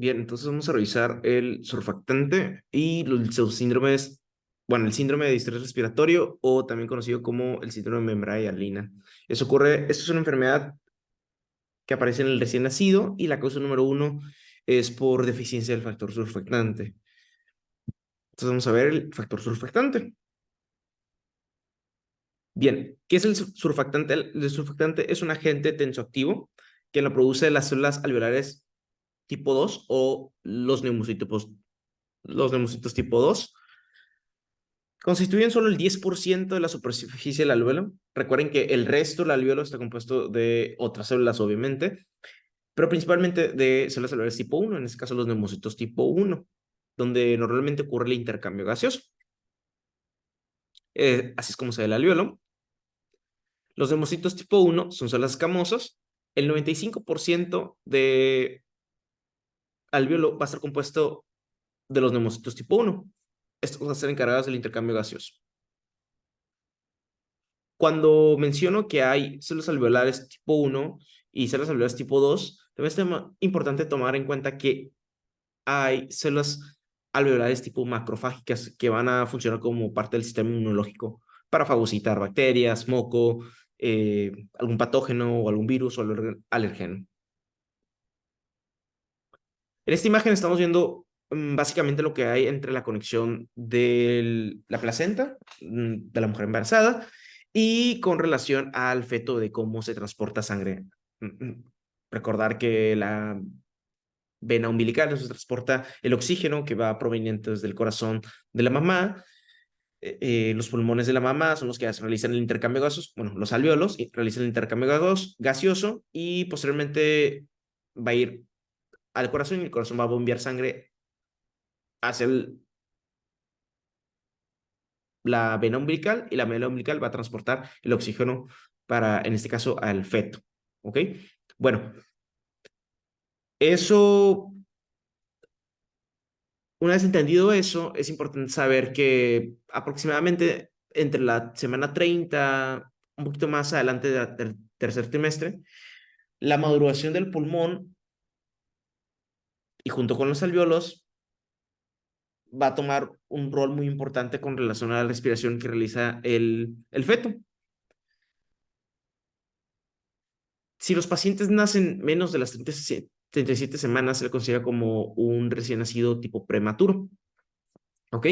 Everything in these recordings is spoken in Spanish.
Bien, entonces vamos a revisar el surfactante y los síndromes, bueno, el síndrome de distrés respiratorio o también conocido como el síndrome de membrana hialina. Esto es una enfermedad que aparece en el recién nacido y la causa número uno es por deficiencia del factor surfactante. Entonces vamos a ver el factor surfactante. Bien, ¿qué es el surfactante? El surfactante es un agente tensoactivo que lo produce las células alveolares tipo 2 o los neumocitos tipo 2. Constituyen solo el 10% de la superficie del alvéolo. Recuerden que el resto del alvéolo está compuesto de otras células, obviamente, pero principalmente de células alveolares tipo 1, en este caso los neumocitos tipo 1, donde normalmente ocurre el intercambio gaseoso. Así es como se ve el alvéolo. Los neumocitos tipo 1 son células escamosas. El 95% de alvéolo va a estar compuesto de los neumocitos tipo 1. Estos van a ser encargados del intercambio gaseoso. Cuando menciono que hay células alveolares tipo 1 y células alveolares tipo 2, también es importante tomar en cuenta que hay células alveolares tipo macrofágicas que van a funcionar como parte del sistema inmunológico para fagocitar bacterias, moco, algún patógeno o algún virus o alérgeno. En esta imagen estamos viendo básicamente lo que hay entre la conexión de la placenta de la mujer embarazada y con relación al feto de cómo se transporta sangre. Recordar que la vena umbilical nos transporta el oxígeno que va proveniente desde el corazón de la mamá. Los pulmones de la mamá son los que realizan el intercambio gaseoso, bueno, los alvéolos realizan el intercambio gaseoso y posteriormente va a ir al corazón y el corazón va a bombear sangre hacia la vena umbilical y la vena umbilical va a transportar el oxígeno para, en este caso, al feto. ¿Ok? Bueno, eso, una vez entendido eso, es importante saber que aproximadamente entre la semana 30, un poquito más adelante del tercer trimestre, la maduración del pulmón y junto con los alvéolos va a tomar un rol muy importante con relación a la respiración que realiza el feto. Si los pacientes nacen menos de las 37 semanas, se le considera como un recién nacido tipo prematuro. ¿Ok?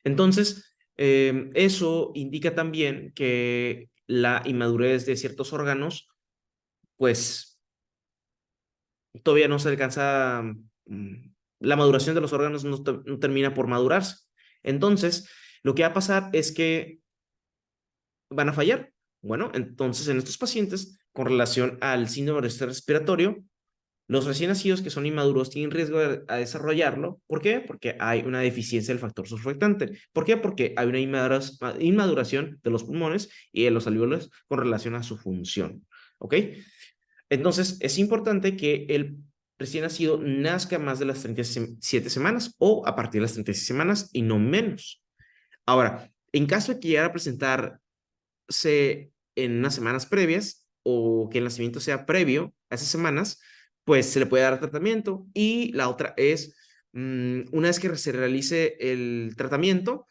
Entonces, eso indica también que la inmadurez de ciertos órganos, pues todavía no se alcanza, la maduración de los órganos no termina por madurarse. Entonces, lo que va a pasar es que van a fallar. Bueno, entonces en estos pacientes, con relación al síndrome respiratorio, los recién nacidos que son inmaduros tienen riesgo a desarrollarlo. ¿Por qué? Porque hay una deficiencia del factor surfactante. ¿Por qué? Porque hay una inmaduración de los pulmones y de los alvéolos con relación a su función. ¿Ok? Entonces, es importante que el recién nacido nazca más de las 37 semanas o a partir de las 36 semanas y no menos. Ahora, en caso de que llegara a presentarse en unas semanas previas o que el nacimiento sea previo a esas semanas, pues se le puede dar tratamiento. Y la otra es, una vez que se realice el tratamiento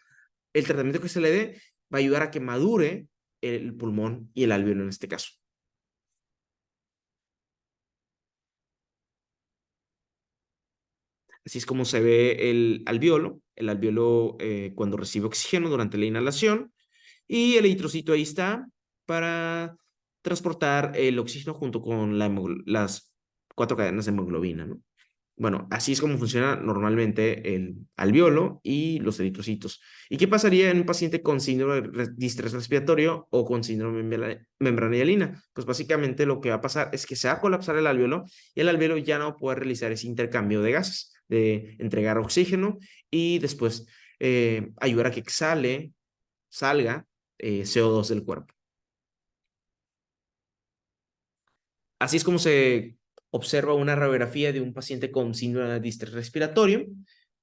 que se le dé va a ayudar a que madure el pulmón y el alvéolo en este caso. Así es como se ve el alvéolo cuando recibe oxígeno durante la inhalación y el eritrocito ahí está para transportar el oxígeno junto con las cuatro cadenas de hemoglobina, ¿no? Bueno, así es como funciona normalmente el alvéolo y los eritrocitos. ¿Y qué pasaría en un paciente con síndrome de distrés respiratorio o con síndrome membrana hialina? Pues básicamente lo que va a pasar es que se va a colapsar el alvéolo y el alvéolo ya no va a poder realizar ese intercambio de gases, de entregar oxígeno y después ayudar a que salga CO2 del cuerpo. Así es como se observa una radiografía de un paciente con síndrome de distrés respiratorio.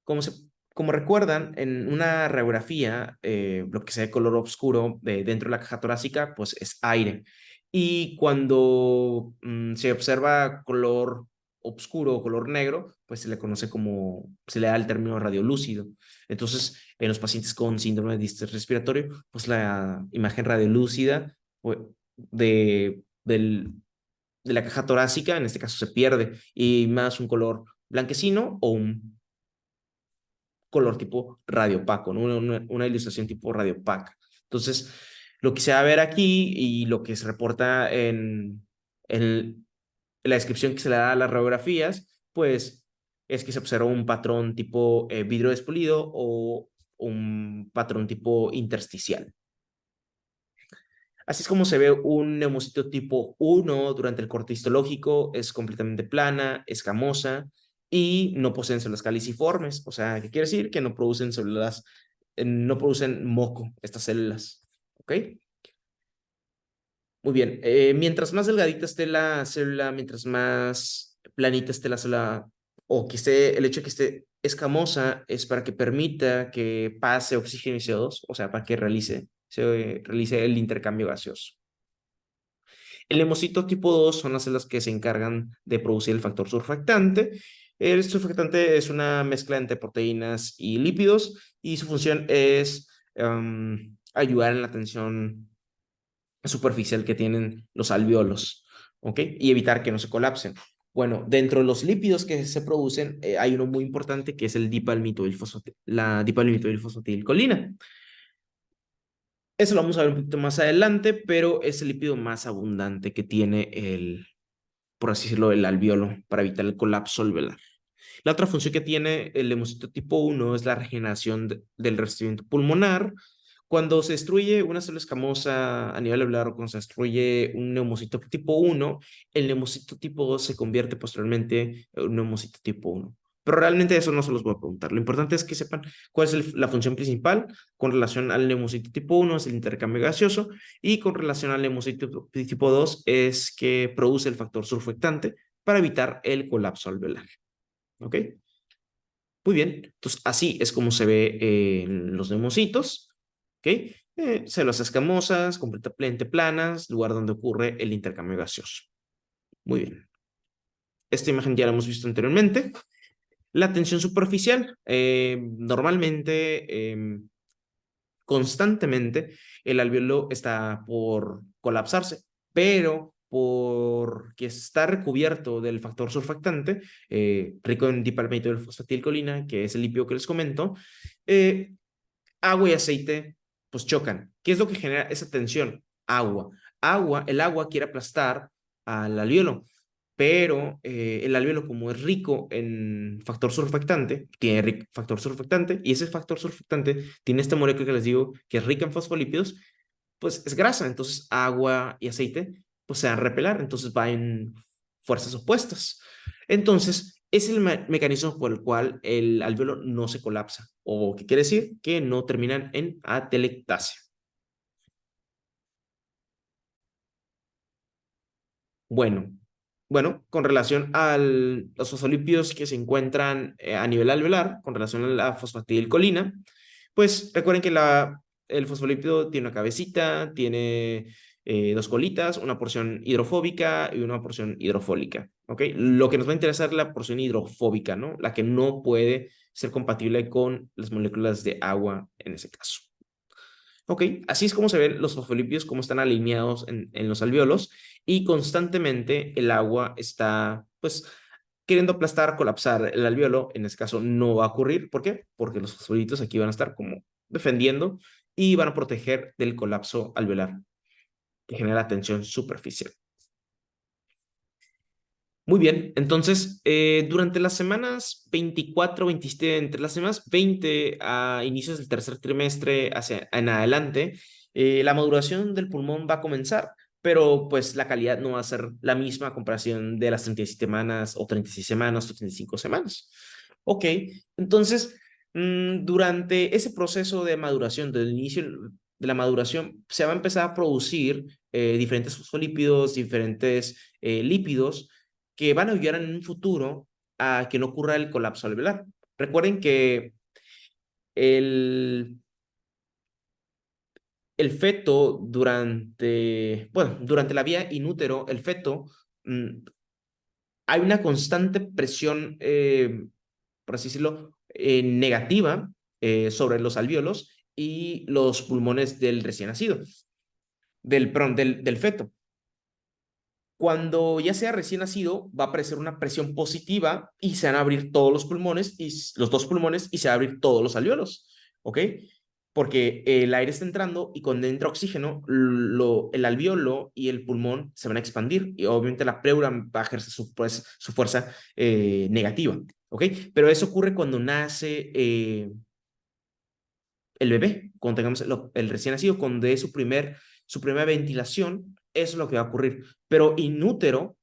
Como, se, como recuerdan, en una radiografía, lo que se ve de color oscuro dentro de la caja torácica, pues es aire. Y cuando se observa color oscuro o color negro, pues se le conoce como, se le da el término radiolúcido. Entonces, en los pacientes con síndrome de distrés respiratorio, pues la imagen radiolúcida pues, de, del, de la caja torácica, en este caso, se pierde y más un color blanquecino o un color tipo radio opaco, ¿no? Una ilustración tipo radio opaca. Entonces, lo que se va a ver aquí y lo que se reporta en la descripción que se le da a las radiografías, pues es que se observa un patrón tipo vidrio despolido o un patrón tipo intersticial. Así es como se ve un neumocito tipo 1 durante el corte histológico, es completamente plana, escamosa y no poseen células caliciformes. O sea, ¿qué quiere decir? Que no producen células, no producen moco estas células. ¿Ok? Muy bien. Mientras más delgadita esté la célula, mientras más planita esté la célula, o que esté, el hecho de que esté escamosa es para que permita que pase oxígeno y CO2, o sea, para que se realice el intercambio gaseoso. El hemocito tipo 2 son las células que se encargan de producir el factor surfactante. El surfactante es una mezcla entre proteínas y lípidos y su función es ayudar en la tensión superficial que tienen los alveolos, ¿ok? Y evitar que no se colapsen. Bueno, dentro de los lípidos que se producen, hay uno muy importante que es el la dipalmitoilfosfatilcolina. Eso lo vamos a ver un poquito más adelante, pero es el lípido más abundante que tiene por así decirlo, el alveolo para evitar el colapso alveolar. La otra función que tiene el hemocito tipo 1 es la regeneración del revestimiento pulmonar. Cuando se destruye una célula escamosa a nivel alveolar o cuando se destruye un neumocito tipo 1, el neumocito tipo 2 se convierte posteriormente en un neumocito tipo 1. Pero realmente eso no se los voy a preguntar. Lo importante es que sepan cuál es la función principal con relación al neumocito tipo 1, es el intercambio gaseoso, y con relación al neumocito tipo 2 es que produce el factor surfactante para evitar el colapso alveolar. ¿Ok? Muy bien. Entonces, así es como se ve en los neumocitos. ¿Ok? Células escamosas, completamente planas, lugar donde ocurre el intercambio gaseoso. Muy bien. Esta imagen ya la hemos visto anteriormente. La tensión superficial, normalmente, constantemente, el alveolo está por colapsarse, pero porque está recubierto del factor surfactante, rico en dipalmitoilfosfatilcolina, que es el lípido que les comento, eh, agua y aceite pues chocan. ¿Qué es lo que genera esa tensión? Agua. El agua quiere aplastar al alveolo, pero el alveolo como es rico en factor surfactante, tiene factor surfactante y ese factor surfactante tiene esta molécula que les digo que es rica en fosfolípidos, pues es grasa, entonces agua y aceite pues se van a repelar, entonces va en fuerzas opuestas. Entonces, es el mecanismo por el cual el alveolo no se colapsa, o qué quiere decir que no terminan en atelectasia. Bueno, con relación a los fosfolípidos que se encuentran a nivel alveolar, con relación a la fosfatidilcolina, pues recuerden que el fosfolípido tiene una cabecita, tiene dos colitas, una porción hidrofóbica y una porción hidrofólica, ¿ok? Lo que nos va a interesar es la porción hidrofóbica, ¿no? La que no puede ser compatible con las moléculas de agua en ese caso. Ok, así es como se ven los fosfolípidos, cómo están alineados en los alveolos y constantemente el agua está, pues, queriendo aplastar, colapsar el alveolo. En este caso no va a ocurrir. ¿Por qué? Porque los fosfolípidos aquí van a estar como defendiendo y van a proteger del colapso alveolar que genera tensión superficial. Muy bien, entonces, durante las semanas 24, 27, entre las semanas 20 a inicios del tercer trimestre hacia en adelante, la maduración del pulmón va a comenzar, pero pues la calidad no va a ser la misma a comparación de las 37 semanas o 36 semanas o 35 semanas. Ok, entonces, durante ese proceso de maduración, del inicio de la maduración, se va a empezar a producir diferentes fosfolípidos, diferentes lípidos que van a ayudar en un futuro a que no ocurra el colapso alveolar. Recuerden que el, el feto durante la vía inútero, el feto mm, hay una constante presión, por así decirlo, negativa sobre los alvéolos y los pulmones del recién nacido, perdón, del feto. Cuando ya sea recién nacido, va a aparecer una presión positiva y se van a abrir todos los pulmones y los dos pulmones y se van a abrir todos los alvéolos, ¿ok? Porque el aire está entrando y cuando entra oxígeno, el alvéolo y el pulmón se van a expandir y obviamente la pleura va a ejercer su fuerza negativa, ¿ok? Pero eso ocurre cuando nace el bebé, cuando tengamos el recién nacido, cuando dé su primera ventilación, eso es lo que va a ocurrir. Pero inútero,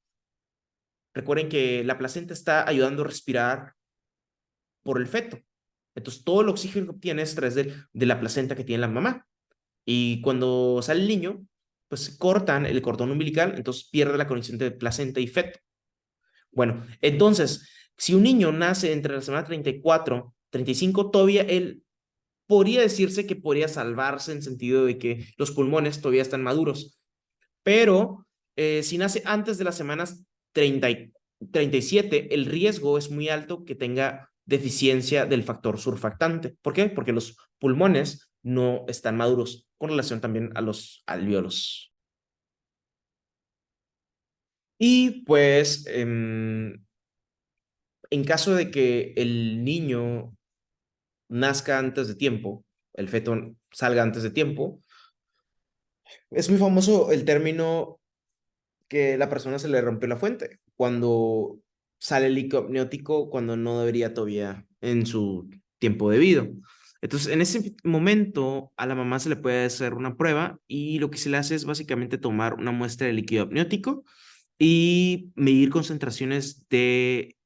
recuerden que la placenta está ayudando a respirar por el feto. Entonces, todo el oxígeno que obtiene es a través de la placenta que tiene la mamá. Y cuando sale el niño, pues cortan el cordón umbilical, entonces pierde la conexión de placenta y feto. Bueno, entonces, si un niño nace entre la semana 34, 35, todavía él podría decirse que podría salvarse en sentido de que los pulmones todavía están maduros, pero si nace antes de las semanas 30 y 37, el riesgo es muy alto que tenga deficiencia del factor surfactante. ¿Por qué? Porque los pulmones no están maduros con relación también a los alvéolos. Y pues, en caso de que el niño nazca antes de tiempo, el feto salga antes de tiempo, es muy famoso el término que la persona se le rompió la fuente, cuando sale el líquido amniótico cuando no debería todavía en su tiempo debido. Entonces, en ese momento a la mamá se le puede hacer una prueba y lo que se le hace es básicamente tomar una muestra de líquido amniótico y medir concentraciones de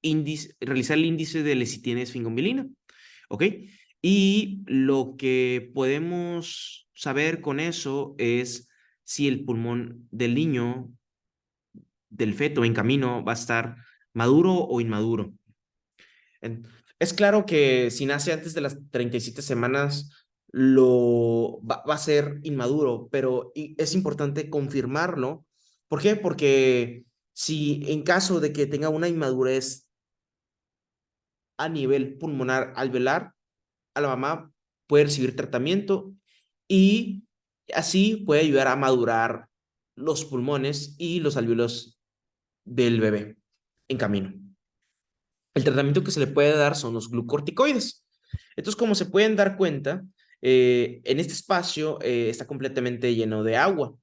índice, realizar el índice de lecitina y esfingomilina, ¿ok? Y lo que podemos saber con eso es si el pulmón del niño, del feto en camino, va a estar maduro o inmaduro. Es claro que si nace antes de las 37 semanas, va a ser inmaduro, pero es importante confirmarlo. ¿Por qué? Porque si en caso de que tenga una inmadurez a nivel pulmonar alveolar, a la mamá puede recibir tratamiento y así puede ayudar a madurar los pulmones y los alvéolos del bebé en camino. El tratamiento que se le puede dar son los glucorticoides. Entonces, como se pueden dar cuenta, en este espacio está completamente lleno de agua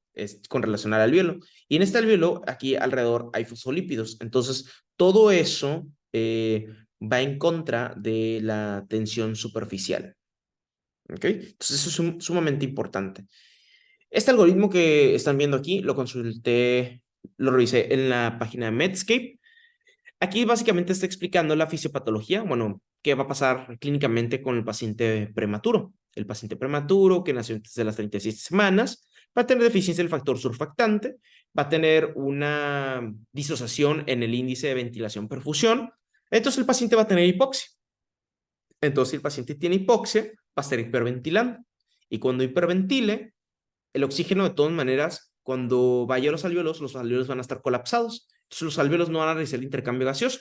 con relación al alvéolo. Y en este alvéolo, aquí alrededor hay fosfolípidos. Entonces, todo eso va en contra de la tensión superficial. ¿Ok? Entonces, eso es sumamente importante. Este algoritmo que están viendo aquí, lo consulté, lo revisé en la página de Medscape. Aquí básicamente está explicando la fisiopatología, bueno, qué va a pasar clínicamente con el paciente prematuro. El paciente prematuro que nació antes de las 36 semanas va a tener deficiencia del factor surfactante, va a tener una disociación en el índice de ventilación-perfusión, entonces el paciente va a tener hipoxia. Entonces, si el paciente tiene hipoxia, va a estar hiperventilando. Y cuando hiperventile, el oxígeno de todas maneras, cuando vaya a los alvéolos van a estar colapsados. Entonces los alvéolos no van a realizar el intercambio gaseoso.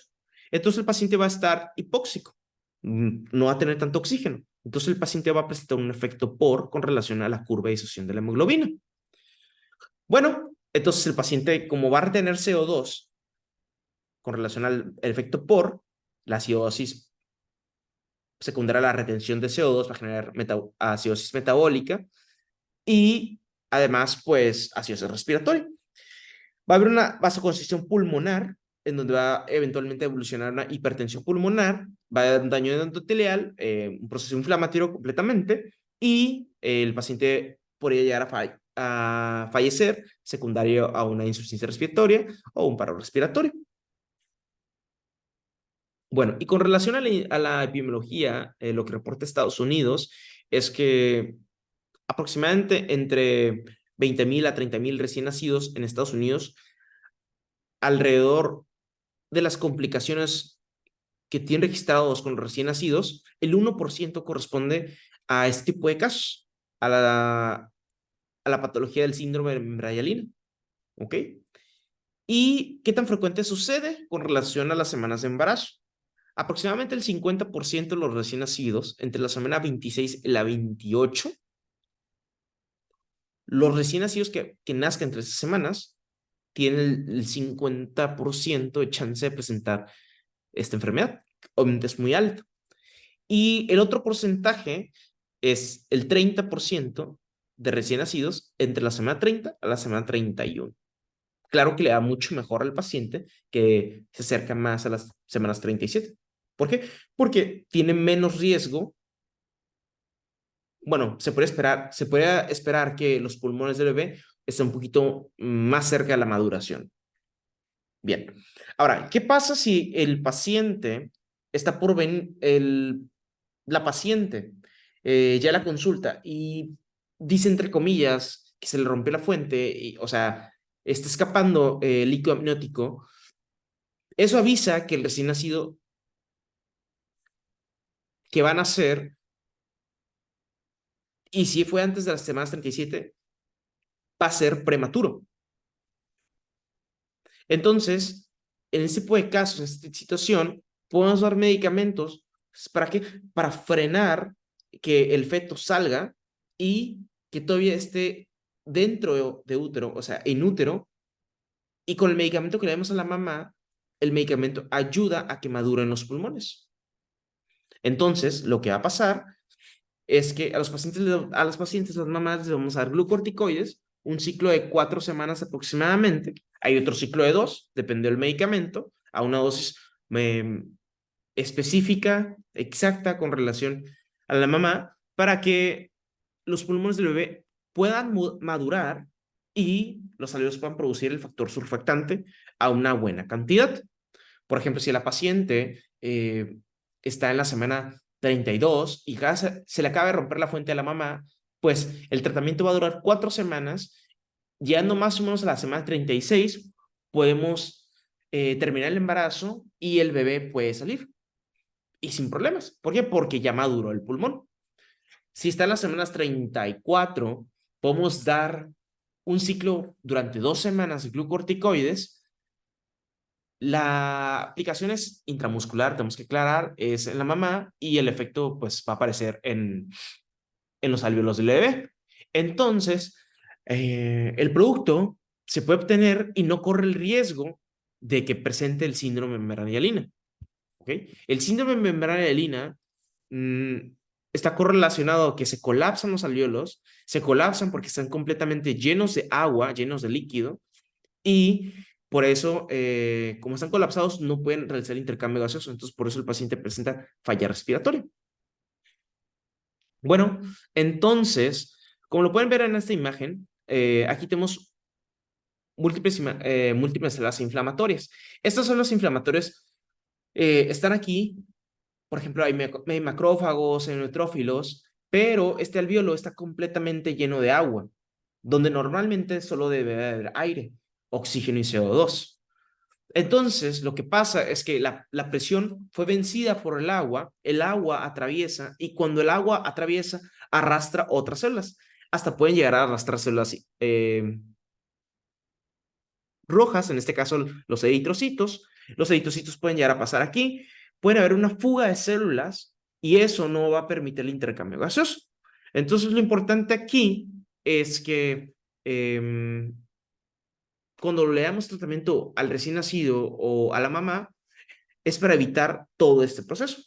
Entonces el paciente va a estar hipóxico, no va a tener tanto oxígeno. Entonces el paciente va a presentar un efecto POR con relación a la curva de disociación de la hemoglobina. Bueno, entonces el paciente, como va a retener CO2 con relación al efecto POR, la acidosis secundaria a la retención de CO2 va a generar acidosis metabólica y además, pues, acidosis respiratoria. Va a haber una vasoconstricción pulmonar, en donde va eventualmente a evolucionar una hipertensión pulmonar, va a haber un daño endotelial, un proceso inflamatorio completamente, y el paciente podría llegar a fallecer secundario a una insuficiencia respiratoria o un paro respiratorio. Bueno, y con relación a la epidemiología, lo que reporta Estados Unidos es que aproximadamente entre 20,000 a 30,000 recién nacidos en Estados Unidos, alrededor de las complicaciones que tienen registrados con los recién nacidos, el 1% corresponde a este tipo de casos, a la patología del síndrome de Membrayalina. ¿Ok? ¿Y qué tan frecuente sucede con relación a las semanas de embarazo? Aproximadamente el 50% de los recién nacidos, entre la semana 26 y la 28, los recién nacidos que nazcan entre esas semanas, tienen el 50% de chance de presentar esta enfermedad. Obviamente es muy alto. Y el otro porcentaje es el 30% de recién nacidos entre la semana 30 a la semana 31. Claro que le da mucho mejor al paciente que se acerca más a las semanas 37. ¿Por qué? Porque tiene menos riesgo. Bueno, se puede esperar que los pulmones del bebé estén un poquito más cerca de la maduración. Bien. Ahora, ¿qué pasa si el paciente está por venir, la paciente ya la consulta y dice entre comillas que se le rompió la fuente, y, o sea, está escapando líquido amniótico? Eso avisa que el recién nacido que van a nacer, y si fue antes de las semanas 37, va a ser prematuro. Entonces, en ese tipo de casos, en esta situación, podemos dar medicamentos. ¿Para qué? Para frenar que el feto salga y que todavía esté dentro de útero, o sea, en útero, y con el medicamento que le damos a la mamá, el medicamento ayuda a que maduren los pulmones. Entonces, lo que va a pasar es que a las pacientes, las mamás, les vamos a dar glucorticoides, un ciclo de 4 semanas aproximadamente. Hay otro ciclo de 2, depende del medicamento, a una dosis eh, específica, exacta, con relación a la mamá, para que los pulmones del bebé puedan madurar y los alveolos puedan producir el factor surfactante a una buena cantidad. Por ejemplo, si la paciente está en la semana 32 y se le acaba de romper la fuente a la mamá, pues el tratamiento va a durar 4 semanas. Llegando más o menos a la semana 36, podemos terminar el embarazo y el bebé puede salir. Y sin problemas. ¿Por qué? Porque ya maduró el pulmón. Si está en las semanas 34, podemos dar un ciclo durante 2 semanas de glucorticoides. La aplicación es intramuscular, tenemos que aclarar, es en la mamá y el efecto pues va a aparecer en los alvéolos del bebé. Entonces, el producto se puede obtener y no corre el riesgo de que presente el síndrome de membrana hialina. ¿Okay? El síndrome de membrana hialina mm, está correlacionado a que se colapsan los alvéolos, se colapsan porque están completamente llenos de agua, llenos de líquido, y por eso, como están colapsados, no pueden realizar intercambio gaseoso. Entonces, por eso el paciente presenta falla respiratoria. Bueno, entonces, como lo pueden ver en esta imagen, aquí tenemos múltiples células inflamatorias. Estas son las inflamatorias, están aquí. Por ejemplo, hay macrófagos, hay neutrófilos, pero este alvéolo está completamente lleno de agua, donde normalmente solo debe haber aire, oxígeno y CO2. Entonces, lo que pasa es que la presión fue vencida por el agua atraviesa, y cuando el agua atraviesa, arrastra otras células. Hasta pueden llegar a arrastrar células rojas, en este caso los eritrocitos. Los eritrocitos pueden llegar a pasar aquí, puede haber una fuga de células y eso no va a permitir el intercambio gaseoso. Entonces, lo importante aquí es que cuando le damos tratamiento al recién nacido o a la mamá, es para evitar todo este proceso.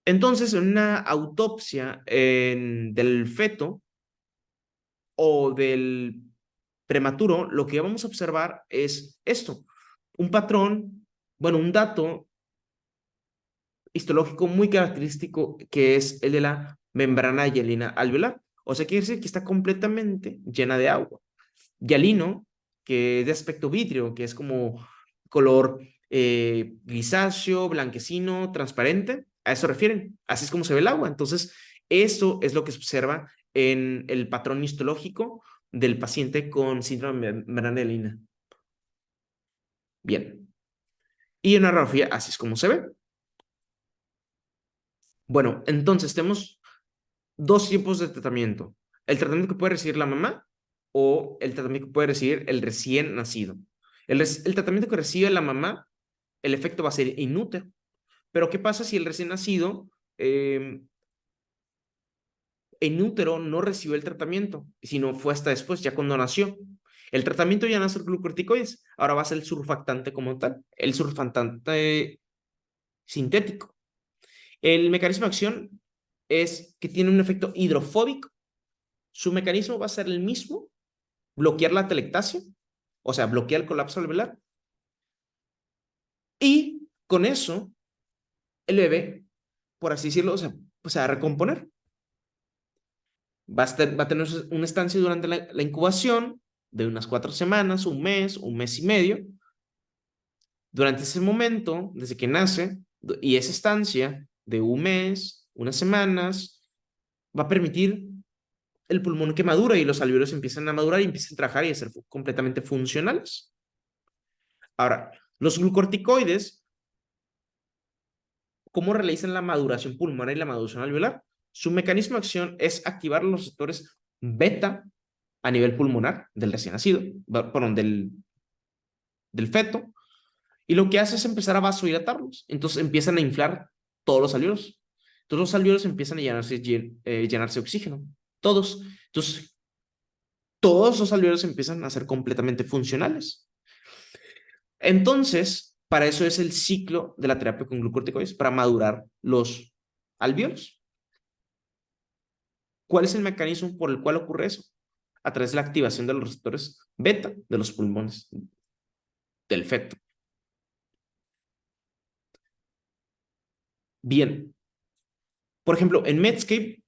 Entonces, en una autopsia del feto o del prematuro, lo que vamos a observar es esto, un patrón, bueno, un dato histológico muy característico, que es el de la membrana hialina alveolar. O sea, quiere decir que está completamente llena de agua. Hialino, que es de aspecto vítreo, que es como color grisáceo, blanquecino, transparente, a eso refieren. Así es como se ve el agua. Entonces, eso es lo que se observa en el patrón histológico del paciente con síndrome de membrana hialina. Bien. Y en la radiografía, así es como se ve. Bueno, entonces tenemos dos tipos de tratamiento. El tratamiento que puede recibir la mamá o el tratamiento que puede recibir el recién nacido. El tratamiento que recibe la mamá, el efecto va a ser inútero. Pero ¿qué pasa si el recién nacido en útero no recibió el tratamiento, sino fue hasta después, ya cuando nació? El tratamiento ya no es el glucocorticoides, ahora va a ser el surfactante como tal, el surfactante sintético. El mecanismo de acción es que tiene un efecto hidrofóbico. Su mecanismo va a ser el mismo, bloquear la telectasia, o sea, bloquear el colapso alveolar, y con eso el bebé, por así decirlo, o sea recomponer. Va a tener una estancia durante la incubación de unas 4 semanas, un mes y medio. Durante ese momento, desde que nace, y esa estancia de un mes, unas semanas, va a permitir el pulmón que madura y los alvéolos empiezan a madurar y empiezan a trabajar y a ser completamente funcionales. Ahora, los glucorticoides, ¿cómo realizan la maduración pulmonar y la maduración alveolar? Su mecanismo de acción es activar los receptores beta a nivel pulmonar del recién nacido, perdón, del feto, y lo que hace es empezar a vasodilatarlos. Entonces empiezan a inflar todos los alvéolos. Todos los alvéolos empiezan a llenarse de oxígeno. Todos. Entonces, todos los alvéolos empiezan a ser completamente funcionales. Entonces, para eso es el ciclo de la terapia con glucocorticoides, para madurar los alvéolos. ¿Cuál es el mecanismo por el cual ocurre eso? A través de la activación de los receptores beta de los pulmones del feto. Bien. Por ejemplo, en Medscape,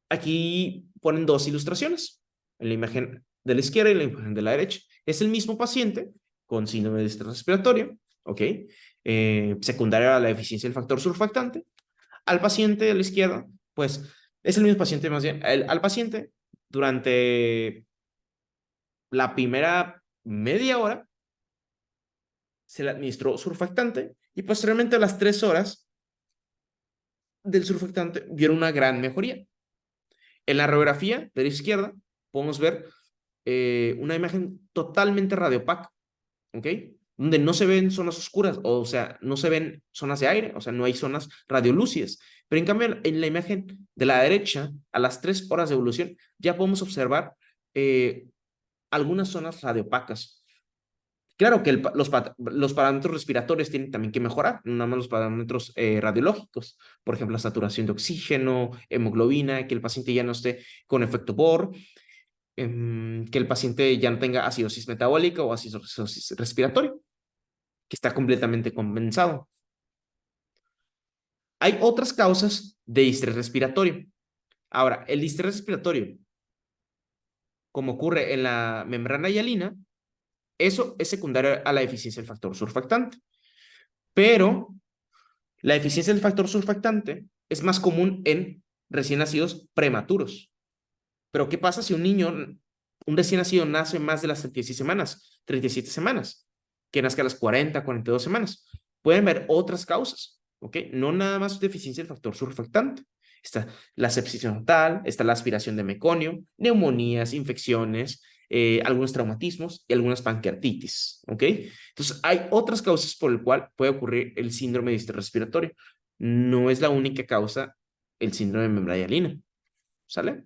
aquí ponen dos ilustraciones, en la imagen de la izquierda y la imagen de la derecha. Es el mismo paciente con síndrome de distrés respiratorio, ¿ok? Secundaria a la deficiencia del factor surfactante. Al paciente de la izquierda, pues es el mismo paciente más bien. Al paciente, durante la primera media hora, se le administró surfactante y posteriormente a las 3 horas del surfactante vieron una gran mejoría. En la radiografía de la izquierda podemos ver una imagen totalmente radiopaca, ¿ok? Donde no se ven zonas oscuras, o sea, no se ven zonas de aire, o sea, no hay zonas radiolúcidas. Pero en cambio, en la imagen de la derecha, a las 3 horas de evolución, ya podemos observar algunas zonas radiopacas. Claro que los parámetros respiratorios tienen también que mejorar, no nada más los parámetros radiológicos, por ejemplo, la saturación de oxígeno, hemoglobina, que el paciente ya no esté con efecto BOR, que el paciente ya no tenga acidosis metabólica o acidosis respiratoria, que está completamente compensado. Hay otras causas de distrés respiratorio. Ahora, el distrés respiratorio, como ocurre en la membrana hialina, eso es secundario a la deficiencia del factor surfactante. Pero la deficiencia del factor surfactante es más común en recién nacidos prematuros. Pero ¿qué pasa si un recién nacido nace más de las 36 semanas, 37 semanas, que nazca a las 40, 42 semanas? Pueden haber otras causas, ¿ok? No nada más deficiencia del factor surfactante. Está la sepsis neonatal, está la aspiración de meconio, neumonías, infecciones, algunos traumatismos y algunas pancreatitis, ¿ok? Entonces, hay otras causas por las cuales puede ocurrir el síndrome de distrés respiratorio. No es la única causa el síndrome de membrana hialina, ¿sale?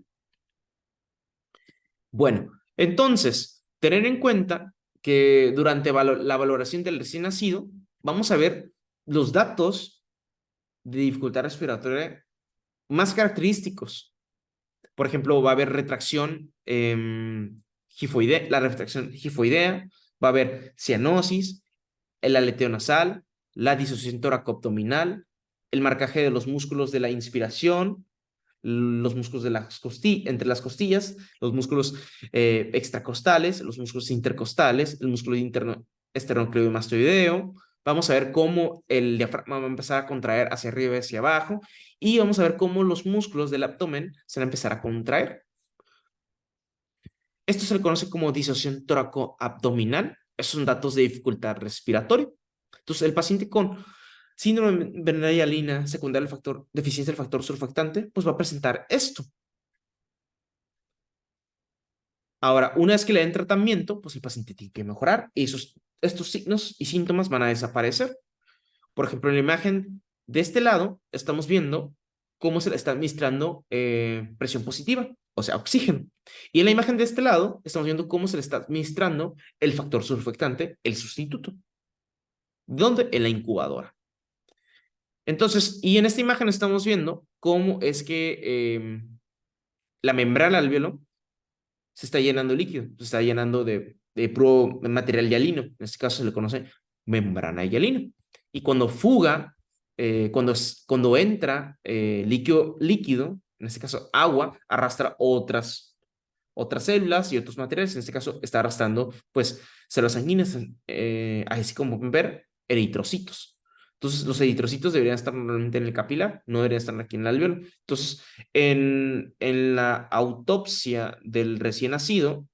Bueno, entonces, tener en cuenta que durante la valoración del recién nacido, vamos a ver los datos de dificultad respiratoria más característicos. Por ejemplo, va a haber retracción gifoidea, la retracción gifoidea, va a haber cianosis, el aleteo nasal, la disociación toracoabdominal, el marcaje de los músculos de la inspiración, los músculos de entre las costillas, los músculos extracostales, los músculos intercostales, el músculo interno esternocleidomastoideo. Vamos a ver cómo el diafragma va a empezar a contraer hacia arriba y hacia abajo y vamos a ver cómo los músculos del abdomen se van a empezar a contraer. Esto se le conoce como disociación toracoabdominal. Esos son datos de dificultad respiratoria. Entonces, el paciente con síndrome de Bernard-Hialina secundaria al factor, deficiencia del factor surfactante, pues va a presentar esto. Ahora, una vez que le den tratamiento, pues el paciente tiene que mejorar y estos signos y síntomas van a desaparecer. Por ejemplo, en la imagen de este lado, estamos viendo cómo se le está administrando presión positiva, o sea, oxígeno. Y en la imagen de este lado, estamos viendo cómo se le está administrando el factor surfactante, el sustituto. ¿Dónde? En la incubadora. Entonces, y en esta imagen estamos viendo cómo es que la membrana alvéolo se está llenando de líquido, se está llenando de puro material hialino. En este caso se le conoce membrana hialina. Y cuando fuga, cuando entra líquido, en este caso agua, arrastra otras células y otros materiales. En este caso está arrastrando pues células sanguíneas, así como pueden ver, eritrocitos. Entonces, los eritrocitos deberían estar normalmente en el capilar, no deberían estar aquí en el alvéolo. Entonces, en la autopsia del recién nacido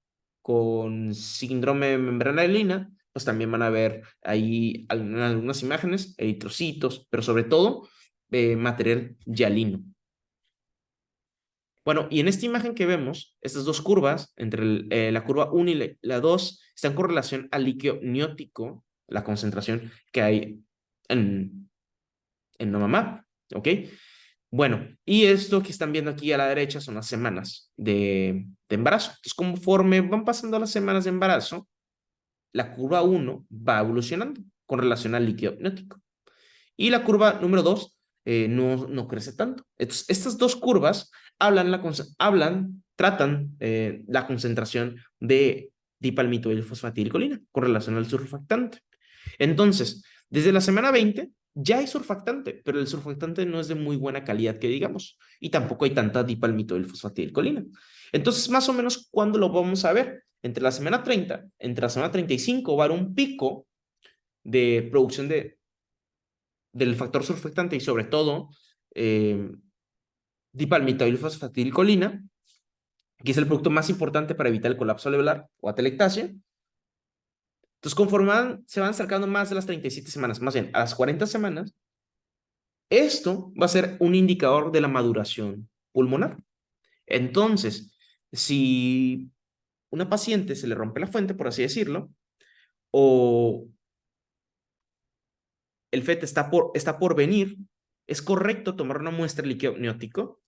con síndrome de membrana hialina, pues también van a ver ahí algunas imágenes, eritrocitos, pero sobre todo material hialino. Bueno, y en esta imagen que vemos, estas dos curvas, entre la curva 1 y la 2, están con relación al líquido niótico, la concentración que hay en la mamá, ¿ok? Bueno, y esto que están viendo aquí a la derecha son las semanas de embarazo. Entonces, conforme van pasando las semanas de embarazo, la curva 1 va evolucionando con relación al líquido amniótico. Y la curva número 2 no crece tanto. Entonces, estas dos curvas tratan la concentración de dipalmitoilfosfatidilcolina con relación al surfactante. Entonces, desde la semana 20 ya hay surfactante, pero el surfactante no es de muy buena calidad que digamos, y tampoco hay tanta dipalmitoilfosfatidilcolina. Entonces, más o menos, ¿cuándo lo vamos a ver? Entre la semana 30, entre la semana 35 va a haber un pico de producción del factor surfactante y sobre todo eh, dipalmitoilfosfatidilcolina, que es el producto más importante para evitar el colapso alveolar o atelectasia. Entonces, conforme se van acercando más de las 37 semanas, más bien a las 40 semanas, esto va a ser un indicador de la maduración pulmonar. Entonces, si una paciente se le rompe la fuente, por así decirlo, o el FET está por venir, es correcto tomar una muestra de líquido amniótico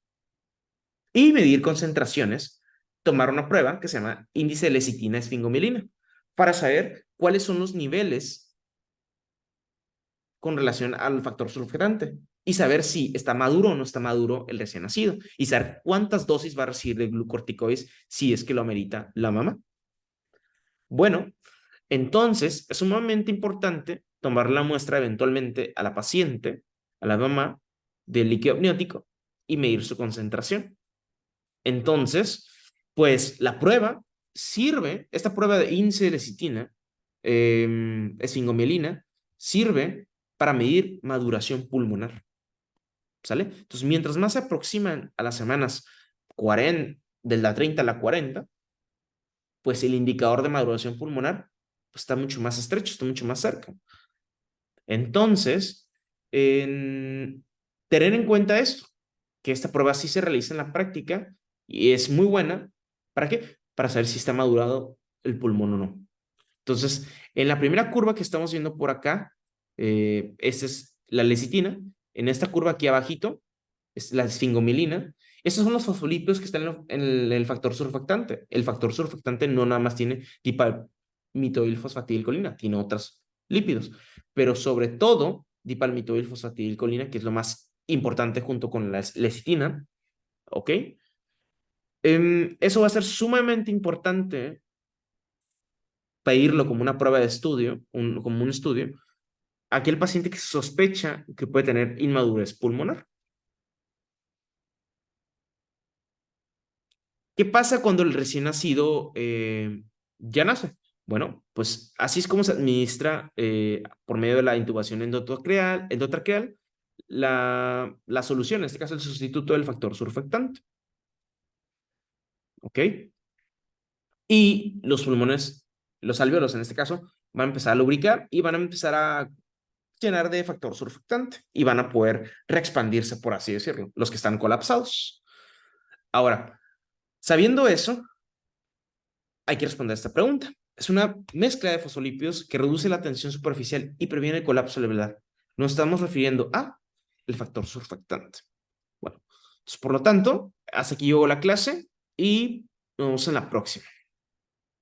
y medir concentraciones, tomar una prueba que se llama índice de lecitina esfingomilina para saber cuáles son los niveles con relación al factor surfactante y saber si está maduro o no está maduro el recién nacido y saber cuántas dosis va a recibir de glucorticoides si es que lo amerita la mamá. Bueno, entonces es sumamente importante tomar la muestra eventualmente a la paciente, a la mamá, del líquido amniótico y medir su concentración. Entonces, pues la prueba sirve, esta prueba de índice de lecitina, esfingomielina, sirve para medir maduración pulmonar, ¿sale? Entonces, mientras más se aproximan a las semanas 40, de la 30 a la 40, pues el indicador de maduración pulmonar pues, está mucho más estrecho, está mucho más cerca. Entonces, tener en cuenta esto, que esta prueba sí se realiza en la práctica y es muy buena. ¿Para qué? Para saber si está madurado el pulmón o no. Entonces, en la primera curva que estamos viendo por acá, esta es la lecitina. En esta curva aquí abajito es la esfingomilina. Estos son los fosfolípidos que están en el factor surfactante. El factor surfactante no nada más tiene dipalmitoilfosfatidilcolina, tiene otros lípidos, pero sobre todo dipalmitoilfosfatidilcolina, que es lo más importante junto con la lecitina, ¿ok? Eso va a ser sumamente importante pedirlo como una prueba de estudio, como un estudio, a aquel paciente que sospecha que puede tener inmadurez pulmonar. ¿Qué pasa cuando el recién nacido ya nace? Bueno, pues así es como se administra por medio de la intubación endotraqueal la solución, en este caso el sustituto del factor surfactante. ¿Ok? Y los pulmones, los alvéolos en este caso, van a empezar a lubricar y van a empezar a llenar de factor surfactante y van a poder reexpandirse, por así decirlo, los que están colapsados. Ahora, sabiendo eso, hay que responder a esta pregunta. Es una mezcla de fosfolípidos que reduce la tensión superficial y previene el colapso alveolar. Nos estamos refiriendo a el factor surfactante. Bueno, entonces, por lo tanto, hasta aquí llegó la clase y nos vemos en la próxima.